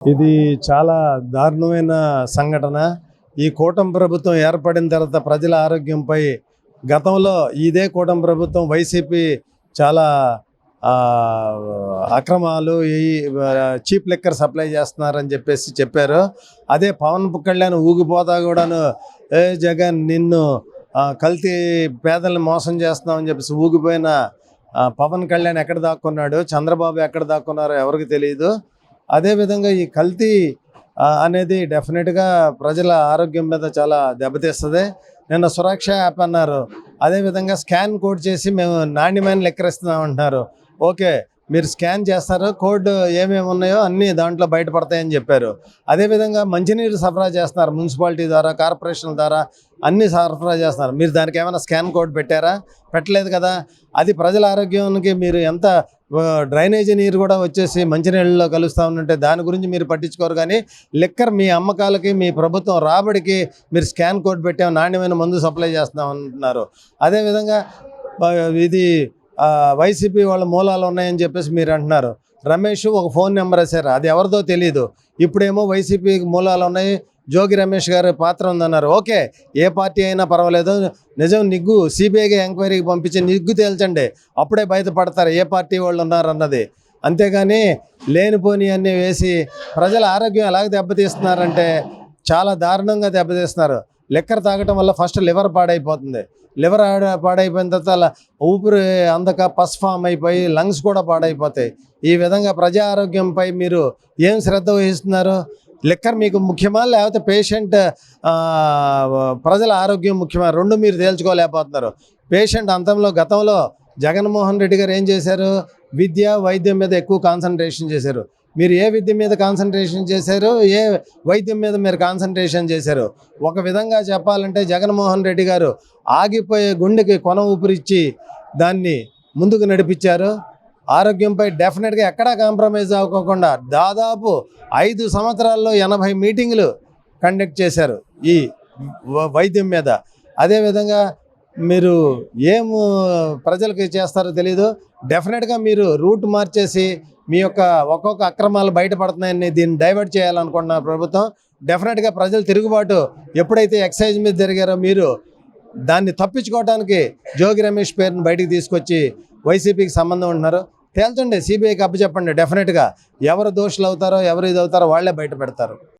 ఇది చాలా దారుణమైన సంఘటన. ఈ కూటమి ప్రభుత్వం ఏర్పడిన తర్వాత ప్రజల ఆరోగ్యంపై గతంలో ఇదే కూటమి ప్రభుత్వం వైసీపీ చాలా అక్రమాలు చీప్ లిక్కర్ సప్లై చేస్తున్నారని చెప్పారు. అదే పవన్ కళ్యాణ్ ఊగిపోతా కూడాను ఏ జగన్ నిన్ను కల్తీ పేదల్ని మోసం చేస్తున్నామని చెప్పేసి ఊగిపోయిన పవన్ కళ్యాణ్ ఎక్కడ దాక్కున్నాడు, చంద్రబాబు ఎక్కడ దాక్కున్నారో ఎవరికి తెలియదు. అదేవిధంగా ఈ కల్తీ అనేది డెఫినెట్గా ప్రజల ఆరోగ్యం మీద చాలా దెబ్బతీస్తుంది. నిన్న సురక్ష యాప్ అన్నారు, అదేవిధంగా స్కాన్ కోడ్ చేసి మేము నాణ్యమైన లెక్కరిస్తున్నాం అంటున్నారు. ఓకే, మీరు స్కాన్ చేస్తారు, కోడ్ ఏమేమి ఉన్నాయో అన్నీ దాంట్లో బయటపడతాయని చెప్పారు. అదేవిధంగా మంచినీరు సరఫరా చేస్తున్నారు, మున్సిపాలిటీ ద్వారా కార్పొరేషన్ ద్వారా అన్నీ సరఫరా చేస్తున్నారు. మీరు దానికి ఏమైనా స్కాన్ కోడ్ పెట్టారా? పెట్టలేదు కదా. అది ప్రజల ఆరోగ్యానికి మీరు ఎంత డ్రైనేజీ నీరు కూడా వచ్చేసి మంచినీళ్ళలో కలుస్తూ ఉంటే దాని గురించి మీరు పట్టించుకోరు. కానీ లిక్కర్ మీ అమ్మకాలకి మీ ప్రభుత్వం రాబడికి మీరు స్కాన్ కోడ్ పెట్టాము, నాణ్యమైన మందు సప్లై చేస్తున్నాం అంటున్నారు. అదేవిధంగా ఇది వైసీపీ వాళ్ళ మూలాలు ఉన్నాయని చెప్పేసి మీరు అంటున్నారు. రమేష్ ఒక ఫోన్ నెంబర్ వేశారు, అది ఎవరిదో తెలియదు. ఇప్పుడేమో వైసీపీ మూలాలు ఉన్నాయి, జోగి రమేష్ గారి పాత్ర ఉందన్నారు. ఓకే, ఏ పార్టీ అయినా పర్వాలేదు, నిజం నిగ్గు సిబిఐకి ఎంక్వైరీకి పంపించి నిగ్గు తేల్చండి, అప్పుడే బయటపడతారు ఏ పార్టీ వాళ్ళు ఉన్నారన్నది. అంతేగాని లేనిపోని అన్నీ వేసి ప్రజల ఆరోగ్యం ఎలాగ దెబ్బతీస్తున్నారంటే చాలా దారుణంగా దెబ్బతీస్తున్నారు. లిక్కర్ తాగటం వల్ల ఫస్ట్ లివర్ పాడైపోతుంది. లివర్ పాడైపోయిన తర్వాత ఊపిరి అందక పస్ ఫామ్ అయిపోయి లంగ్స్ కూడా పాడైపోతాయి. ఈ విధంగా ప్రజా ఆరోగ్యంపై మీరు ఏం శ్రద్ధ వహిస్తున్నారు? లిక్కర్ మీకు ముఖ్యమా, లేకపోతే పేషెంట్ ప్రజల ఆరోగ్యం ముఖ్యమా? రెండు మీరు తేల్చుకోలేకపోతున్నారు. పేషెంట్ గతంలో జగన్మోహన్ రెడ్డి గారు ఏం చేశారు? విద్య వైద్యం మీద ఎక్కువ కాన్సన్ట్రేషన్ చేశారు. మీరు ఏ విద్య మీద కాన్సన్ట్రేషన్ చేశారు, ఏ వైద్యం మీద మీరు కాన్సన్ట్రేషన్ చేశారు? ఒక విధంగా చెప్పాలంటే జగన్మోహన్ రెడ్డి గారు ఆగిపోయే గుండెకి కొన ఊపిరిచ్చి దాన్ని ముందుకు నడిపించారు. ఆరోగ్యంపై డెఫినెట్గా ఎక్కడా కాంప్రమైజ్ అవ్వకుండా దాదాపు 5 సంవత్సరాల్లో 80 మీటింగులు కండక్ట్ చేశారు ఈ వైద్యం మీద. అదేవిధంగా మీరు ప్రజలకి చేస్తారో తెలీదు. డెఫినెట్గా మీరు రూట్ మార్చేసి మీ యొక్క ఒక్కొక్క అక్రమాలు బయటపడుతున్నాయని దీన్ని డైవర్ట్ చేయాలనుకున్న ప్రభుత్వం. డెఫినెట్గా ప్రజలు తిరుగుబాటు ఎప్పుడైతే ఎక్సైజ్ మీద జరిగారో మీరు దాన్ని తప్పించుకోవడానికి జోగి రమేష్ పేరును బయటికి తీసుకొచ్చి వైసీపీకి సంబంధం ఉంటున్నారు. తేల్చండి, సిబిఐకి అప్పచెప్పండి. డెఫినెట్గా ఎవరు దోషులు అవుతారో ఎవరు ఇది అవుతారో వాళ్ళే బయట పెడతారు.